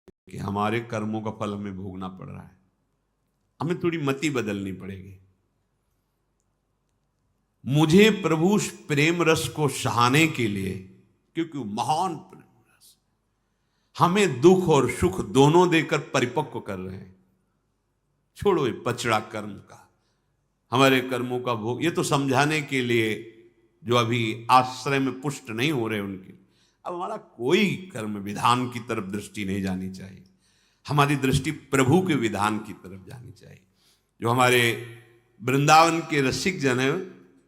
कि हमारे कर्मों का फल हमें भोगना पड़ रहा है, हमें थोड़ी मति बदलनी पड़ेगी। मुझे प्रभु प्रेम रस को सहाने के लिए, क्योंकि महान प्रेम रस हमें दुख और सुख दोनों देकर परिपक्व कर रहे हैं। छोड़ो ये पचड़ा कर्म का, हमारे कर्मों का भोग, ये तो समझाने के लिए जो अभी आश्रय में पुष्ट नहीं हो रहे उनके। अब हमारा कोई कर्म विधान की तरफ दृष्टि नहीं जानी चाहिए, हमारी दृष्टि प्रभु के विधान की तरफ जानी चाहिए। जो हमारे वृंदावन के रसिक जन है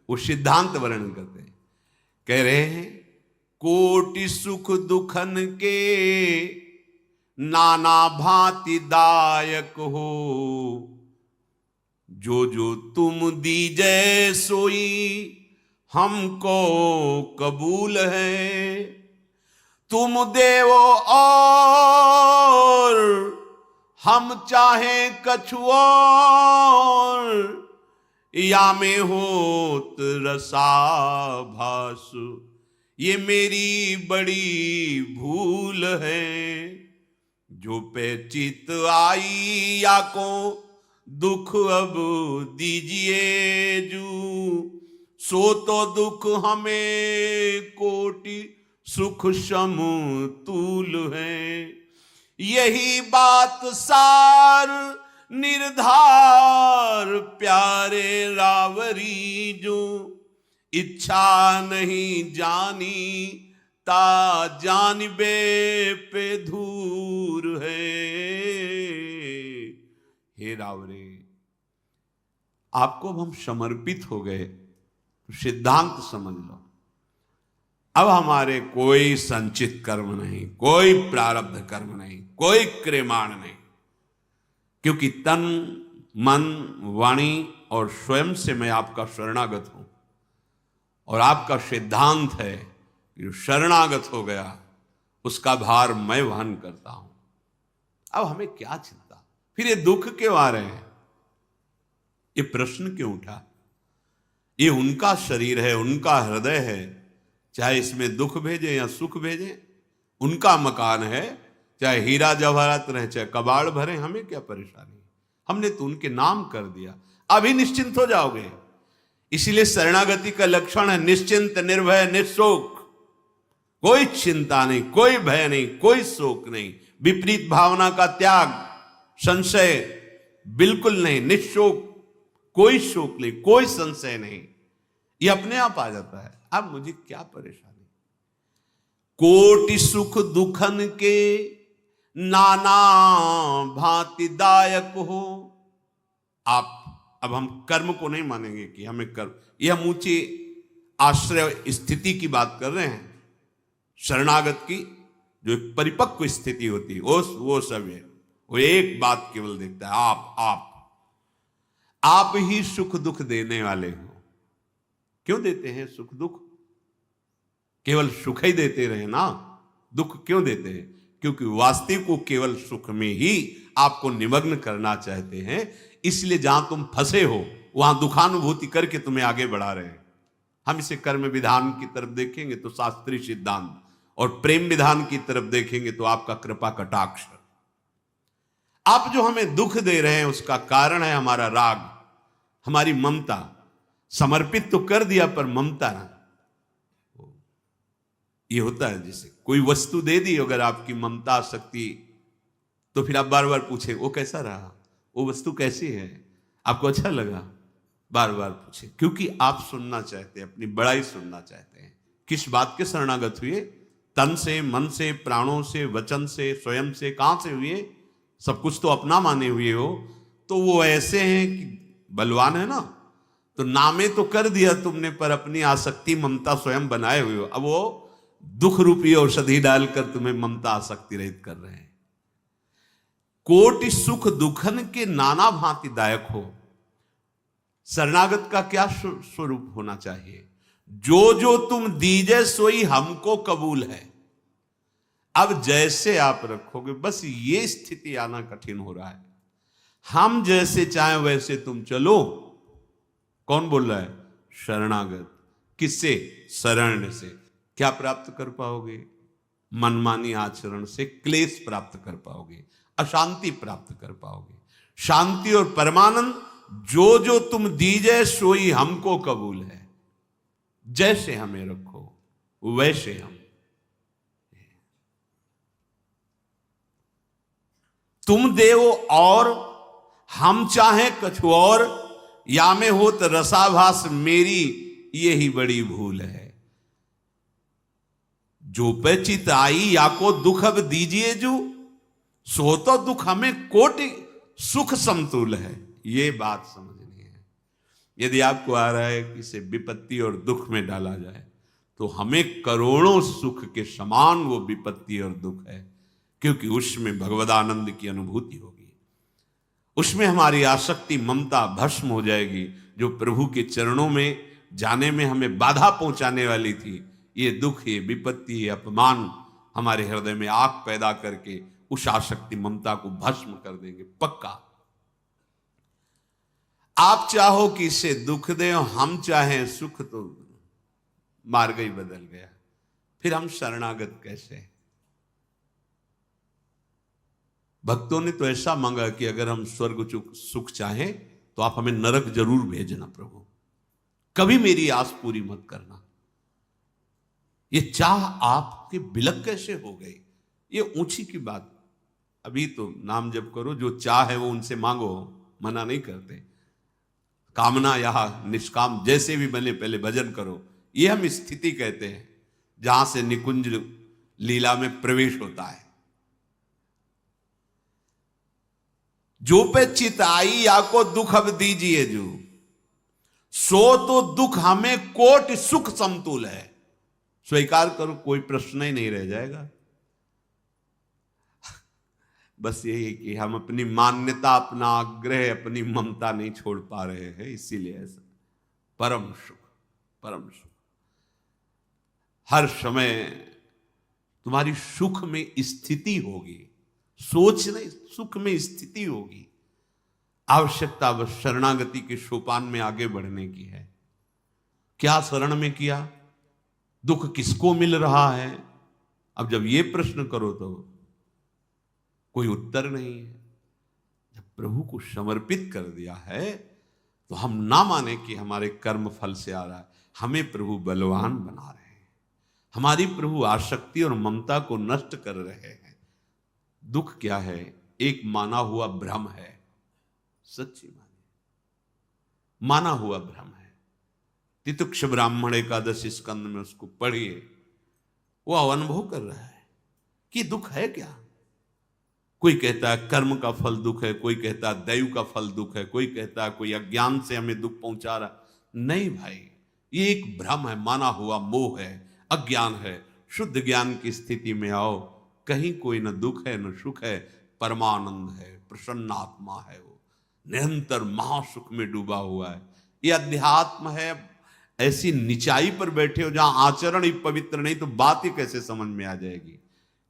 वो सिद्धांत वर्णन करते हैं, कह रहे हैं कोटि सुख दुखन के नाना भांति दायक हो, जो जो तुम दीजै सोई हमको कबूल है। तुम देवो और हम चाहे कछु और, या में होत रसाभास, ये मेरी बड़ी भूल है। जो पे चित आई या को दुख अब दीजिए जू, सो तो दुख हमें कोटि सुख समतुल है। यही बात सार निर्धार प्यारे रावरी, जो इच्छा नहीं जानी ता जानबे पे धूर है। हे रावरे, आपको हम समर्पित हो गए तो सिद्धांत समझ लो। अब हमारे कोई संचित कर्म नहीं, कोई प्रारब्ध कर्म नहीं, कोई क्रियमाण नहीं, क्योंकि तन मन वाणी और स्वयं से मैं आपका शरणागत हूं। और आपका सिद्धांत है कि जो शरणागत हो गया उसका भार मैं वहन करता हूं। अब हमें क्या चिंता, फिर ये दुख क्यों आ रहे हैं, ये प्रश्न क्यों उठा। ये उनका शरीर है, उनका हृदय है, चाहे इसमें दुख भेजे या सुख भेजे, उनका मकान है, चाहे हीरा जवाहरात रहे चाहे कबाड़ भरे, हमें क्या परेशानी। हमने तो उनके नाम कर दिया, अभी निश्चिंत हो जाओगे। इसीलिए शरणागति का लक्षण है निश्चिंत निर्भय निशोक, कोई चिंता नहीं, कोई भय नहीं, कोई शोक नहीं, विपरीत भावना का त्याग, संशय बिल्कुल नहीं, निशोक, कोई शोक नहीं, कोई संशय नहीं, ये अपने आप आ जाता है। अब मुझे क्या परेशानी। कोटि सुख दुखन के नाना भांति दायक हो। आप, अब हम कर्म को नहीं मानेंगे कि हमें कर्म, यह हम ऊंची आश्रय स्थिति की बात कर रहे हैं। शरणागत की जो एक परिपक्व स्थिति होती है वो सब है, वो एक बात केवल देखता है, आप ही सुख दुख देने वाले हो। क्यों देते हैं सुख दुख, केवल सुख ही देते रहे ना, दुख क्यों देते हैं, क्योंकि वास्तविक को केवल सुख में ही आपको निमग्न करना चाहते हैं। इसलिए जहां तुम फंसे हो वहां दुखानुभूति करके तुम्हें आगे बढ़ा रहे हैं। हम इसे कर्म विधान की तरफ देखेंगे तो शास्त्रीय सिद्धांत, और प्रेम विधान की तरफ देखेंगे तो आपका कृपा कटाक्ष। आप जो हमें दुख दे रहे हैं उसका कारण है हमारा राग, हमारी ममता। समर्पित तो कर दिया पर ममता ना, ये होता है जैसे कोई वस्तु दे दी, अगर आपकी ममता आसक्ति, तो फिर आप बार बार पूछे वो कैसा रहा, वो वस्तु कैसी है, आपको अच्छा लगा, बार बार पूछे, क्योंकि आप सुनना चाहते हैं, अपनी बड़ाई सुनना चाहते हैं। किस बात के शरणागत हुए, तन से, मन से, प्राणों से, वचन से, स्वयं से, कहां से हुए, सब कुछ तो अपना माने हुए हो। तो वो ऐसे हैं कि बलवान है ना, तो नामे तो कर दिया तुमने, पर अपनी आसक्ति ममता स्वयं बनाए हुए हो। अब वो दुख रूपी औषधि डालकर तुम्हें ममता आसक्ति रहित कर रहे हैं। कोटि सुख दुखन के नाना भांति दायक हो। शरणागत का क्या स्वरूप होना चाहिए, जो जो तुम दीजे सोई हमको कबूल है। अब जैसे आप रखोगे, बस ये स्थिति आना कठिन हो रहा है। हम जैसे चाहें वैसे तुम चलो। कौन बोल रहा है, शरणागत। किससे, शरण से। क्या प्राप्त कर पाओगे, मनमानी आचरण से क्लेश प्राप्त कर पाओगे, अशांति प्राप्त कर पाओगे। शांति और परमानंद जो जो तुम दीजे सोई हमको कबूल है। जैसे हमें रखो वैसे हम। तुम देवो और हम चाहें कछु और, या में हो तो रसाभास मेरी यही बड़ी भूल है। जो पे चित आई या को दुख अब दीजिए जो, सो तो दुख हमें कोटि सुख समतुल है। ये बात समझनी है। यदि आपको आ रहा है कि इसे विपत्ति और दुख में डाला जाए, तो हमें करोड़ों सुख के समान वो विपत्ति और दुख है, क्योंकि उसमें भगवदानंद की अनुभूति होगी। उसमें हमारी आसक्ति ममता भस्म हो जाएगी, जो प्रभु के चरणों में जाने में हमें बाधा पहुंचाने वाली थी। ये दुख, ये विपत्ति, ये अपमान हमारे हृदय में आग पैदा करके उस आसक्ति ममता को भस्म कर देंगे पक्का। आप चाहो कि इसे दुख दे, हम चाहें सुख, तो मार्ग ही बदल गया। फिर हम शरणागत कैसे? भक्तों ने तो ऐसा मांगा कि अगर हम स्वर्ग सुख चाहें तो आप हमें नरक जरूर भेजना प्रभु, कभी मेरी आस पूरी मत करना। ये चाह आपके बिलक कैसे हो गई? ये ऊंची की बात। अभी तो नाम जप करो, जो चाह है वो उनसे मांगो, मना नहीं करते। कामना या निष्काम जैसे भी बने पहले भजन करो, ये हम स्थिति कहते हैं जहां से निकुंज लीला में प्रवेश होता है। जो पे चित आई या को दुख अब दीजिए जो, सो तो दुख हमें कोटि सुख समतुल है। स्वीकार करो, कोई प्रश्न ही नहीं रह जाएगा। बस यही है कि हम अपनी मान्यता, अपना आग्रह, अपनी ममता नहीं छोड़ पा रहे हैं, इसीलिए ऐसा। परम सुख, परम सुख हर समय तुम्हारी सुख में स्थिति होगी। सोच नहीं, सुख में स्थिति होगी। आवश्यकता बस शरणागति के सोपान में आगे बढ़ने की है। क्या शरण में किया, दुख किसको मिल रहा है? अब जब ये प्रश्न करो तो कोई उत्तर नहीं है। जब प्रभु को समर्पित कर दिया है तो हम ना माने कि हमारे कर्म फल से आ रहा है। हमें प्रभु बलवान बना रहे हैं, हमारी प्रभु आसक्ति और ममता को नष्ट कर रहे हैं। दुख क्या है? एक माना हुआ भ्रम है। सच्ची माना हुआ भ्रम है। तितिक्ष ब्राह्मण एकादश स्कंद में उसको पढ़िए, वो अनुभव कर रहा है कि दुख है क्या। कोई कहता है कर्म का फल दुख है, कोई कहता है दैव का फल दुख है, कोई कहता है कोई अज्ञान से हमें दुख पहुंचा रहा। नहीं भाई, ये एक भ्रम है, माना हुआ मोह है, अज्ञान है। शुद्ध ज्ञान की स्थिति में आओ, कहीं कोई न दुख है न सुख है, परमानंद है, प्रसन्न आत्मा है, वो निरंतर महासुख में डूबा हुआ है। ये अध्यात्म है। ऐसी निचाई पर बैठे हो जहां आचरण ही पवित्र नहीं, तो बात ही कैसे समझ में आ जाएगी?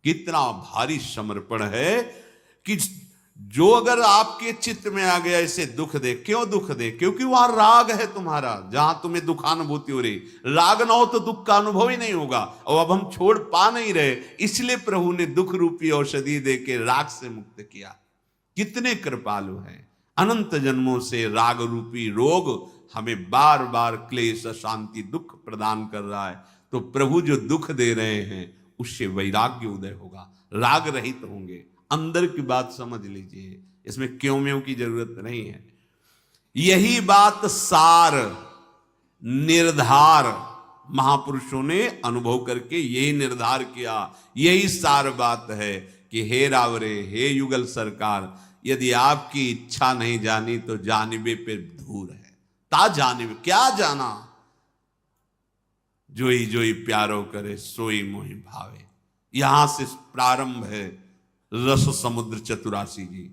कितना भारी समर्पण है कि जो अगर आपके चित्त में आ गया इसे दुख दे। क्यों दुख दे? क्योंकि वहां राग है तुम्हारा, जहां तुम्हें दुखानुभूति हो रही। राग ना हो तो दुख का अनुभव ही नहीं होगा। और अब हम छोड़ पा नहीं रहे, इसलिए प्रभु ने दुख रूपी औषधि दे के राग से मुक्त किया। कितने कृपालु हैं। अनंत जन्मों से राग रूपी रोग हमें बार बार क्लेश, शांति, दुख प्रदान कर रहा है। तो प्रभु जो दुख दे रहे हैं उससे वैराग्य उदय होगा, राग रहित होंगे। अंदर की बात समझ लीजिए, इसमें क्यों म्यों की जरूरत नहीं है। यही बात सार निर्धार महापुरुषों ने अनुभव करके यही निर्धार किया। यही सार बात है कि हे रावरे, हे युगल सरकार, यदि आपकी इच्छा नहीं जानी तो जानिबे पे धूर है। ता जानिबे, क्या जाना? जोई जोई प्यारो करे सोई मोहि भावे। यहां से प्रारंभ है रस समुद्र चतुरासी जी।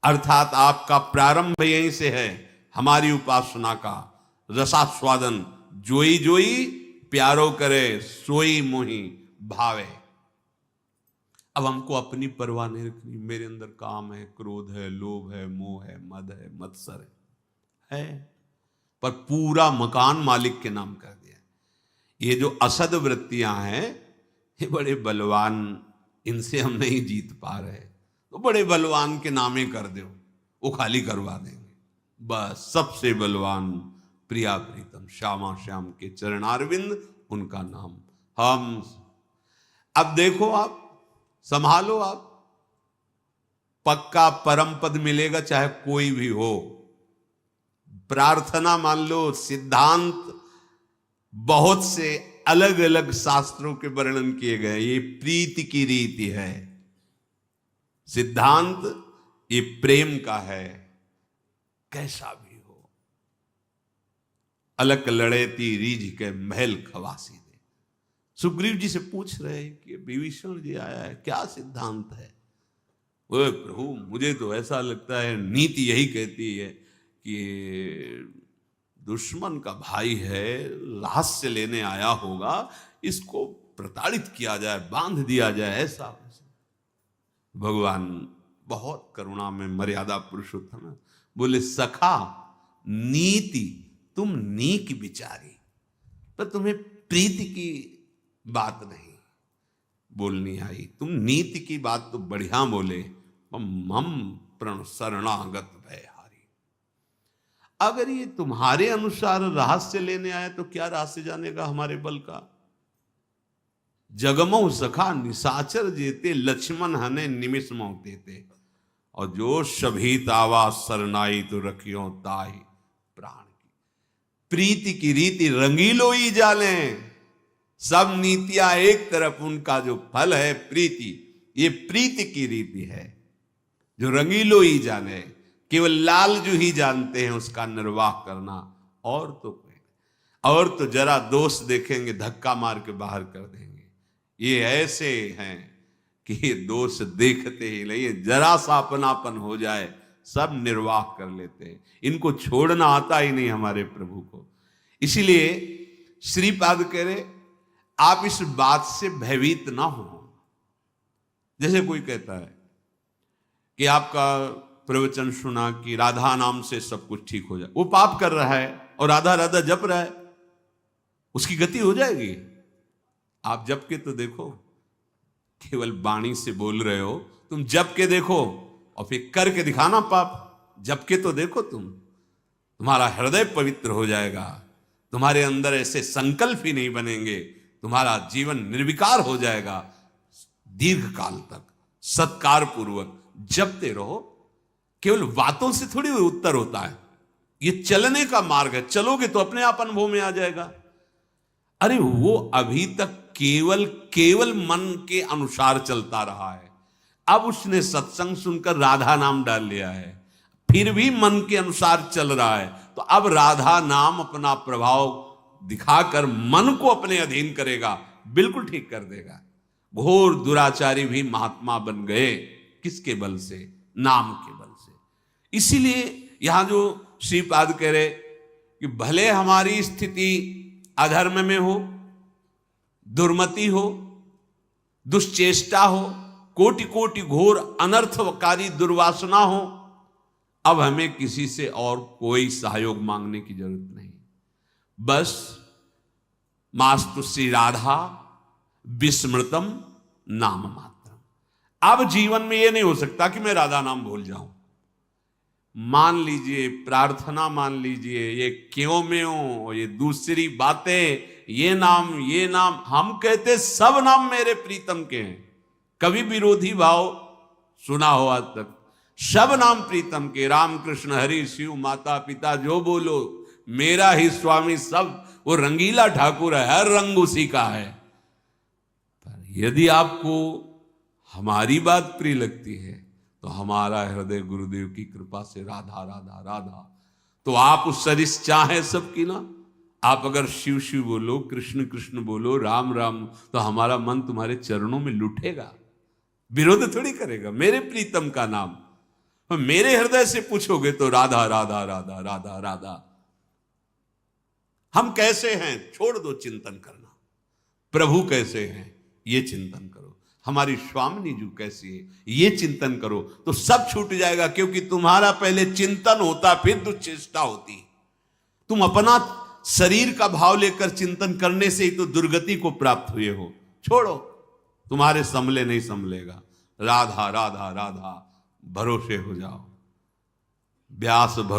अर्थात आपका प्रारंभ यहीं से है, हमारी उपासना का रसास्वादन। जोई जोई प्यारो करे सोई मोहि भावे। अब हमको अपनी परवाह नहीं रखनी। मेरे अंदर काम है, क्रोध है, लोभ है, मोह है, मद है, मत्सर है, पर पूरा मकान मालिक के नाम कर दिया। ये जो असद वृत्तियां हैं, ये बड़े बलवान, इनसे हम नहीं जीत पा रहे, तो बड़े बलवान के नामे कर दो, वो खाली करवा देंगे। बस सबसे बलवान प्रिया प्रीतम श्यामा श्याम के चरणारविंद, उनका नाम हम। अब देखो, आप संभालो, आप पक्का परम पद मिलेगा, चाहे कोई भी हो। प्रार्थना मान लो, सिद्धांत बहुत से अलग अलग शास्त्रों के वर्णन किए गए, ये प्रीति की रीति है। सिद्धांत ये प्रेम का है, कैसा भी हो। अलग लड़ेती रीझ के महल खवासी दे। सुग्रीव जी से पूछ रहे हैं कि विभीषण जी आया है, क्या सिद्धांत है? ओए प्रभु, मुझे तो ऐसा लगता है नीति यही कहती है कि दुश्मन का भाई है, रहस्य लेने आया होगा, इसको प्रताड़ित किया जाए, बांध दिया जाए, ऐसा। भगवान बहुत करुणा में मर्यादा पुरुषोत्तम है, बोले सखा नीति तुम नीक विचारी, पर तुम्हें प्रीति की बात नहीं बोलनी आई। तुम नीति की बात तो बढ़िया बोले, मम प्रण शरणागत भय। अगर ये तुम्हारे अनुसार रहस्य लेने आए तो क्या रहस्य जानेगा हमारे बल का? जगमो सखा निशाचर जेते, लक्ष्मण हने निमिष मौते थे। और जो सभी तावा सरनाई तो रखियो ताई प्राण की। प्रीति की रीति रंगीलो ही जाने, सब नीतियां एक तरफ, उनका जो फल है प्रीति, ये प्रीति की रीति है जो रंगीलो ही जाने। केवल लालजू ही जानते हैं उसका निर्वाह करना, और तो कोई, और तो जरा दोष देखेंगे धक्का मार के बाहर कर देंगे। ये ऐसे हैं कि ये दोष देखते ही नहीं, जरा सा अपनापन हो जाए सब निर्वाह कर लेते हैं। इनको छोड़ना आता ही नहीं हमारे प्रभु को। इसीलिए श्रीपाद कह रहे, आप इस बात से भयभीत ना हो। जैसे कोई कहता है कि आपका प्रवचन सुना कि राधा नाम से सब कुछ ठीक हो जाए, वो पाप कर रहा है और राधा राधा जप रहा है, उसकी गति हो जाएगी। आप जप के तो देखो, केवल वाणी से बोल रहे हो, तुम जप के देखो और फिर करके दिखाना पाप। जप के तो देखो, तुम्हारा हृदय पवित्र हो जाएगा, तुम्हारे अंदर ऐसे संकल्प ही नहीं बनेंगे, तुम्हारा जीवन निर्विकार हो जाएगा। दीर्घ काल तक सत्कार पूर्वक जपते रहो। केवल बातों से थोड़ी उत्तर होता है, ये चलने का मार्ग है। चलोगे तो अपने आप अनुभव में आ जाएगा। अरे वो अभी तक केवल मन के अनुसार चलता रहा है, अब उसने सत्संग सुनकर राधा नाम डाल लिया है, फिर भी मन के अनुसार चल रहा है, तो अब राधा नाम अपना प्रभाव दिखाकर मन को अपने अधीन करेगा, बिल्कुल ठीक कर देगा। घोर दुराचारी भी महात्मा बन गए, किसके बल से? नाम के बल से। इसीलिए यहां जो श्रीपाद कह रहे कि भले हमारी स्थिति अधर्म में हो, दुर्मति हो, दुश्चेष्टा हो, कोटि कोटि घोर अनर्थकारी दुर्वासना हो, अब हमें किसी से और कोई सहयोग मांगने की जरूरत नहीं। बस मास्तु श्री राधा विस्मृतम नाम मात्र। अब जीवन में यह नहीं हो सकता कि मैं राधा नाम भूल जाऊं। मान लीजिए, प्रार्थना मान लीजिए, ये क्यों में हो, ये दूसरी बातें, ये नाम हम कहते सब नाम मेरे प्रीतम के हैं। कभी विरोधी भाव सुना हो आज तक? सब नाम प्रीतम के, राम कृष्ण हरि शिव माता पिता जो बोलो, मेरा ही स्वामी सब। वो रंगीला ठाकुर है, हर रंग उसी का है। पर यदि आपको हमारी बात प्रिय लगती है तो हमारा हृदय गुरुदेव की कृपा से राधा राधा राधा, तो आप उस सरिस चाहे सबकी ना। आप अगर शिव शिव बोलो, कृष्ण कृष्ण बोलो, राम राम, तो हमारा मन तुम्हारे चरणों में लुटेगा, विरोध थोड़ी करेगा। मेरे प्रीतम का नाम मेरे हृदय से पूछोगे तो राधा राधा राधा राधा राधा। हम कैसे हैं छोड़ दो चिंतन करना, प्रभु कैसे हैं ये चिंतन करो, हमारी स्वामिनी जी कैसी है ये चिंतन करो, तो सब छूट जाएगा। क्योंकि तुम्हारा पहले चिंतन होता, फिर दुश्चेष्टा होती। तुम अपना शरीर का भाव लेकर चिंतन करने से ही तो दुर्गति को प्राप्त हुए हो। छोड़ो, तुम्हारे संभले नहीं संभलेगा। राधा राधा राधा भरोसे हो जाओ, व्यास भरोसे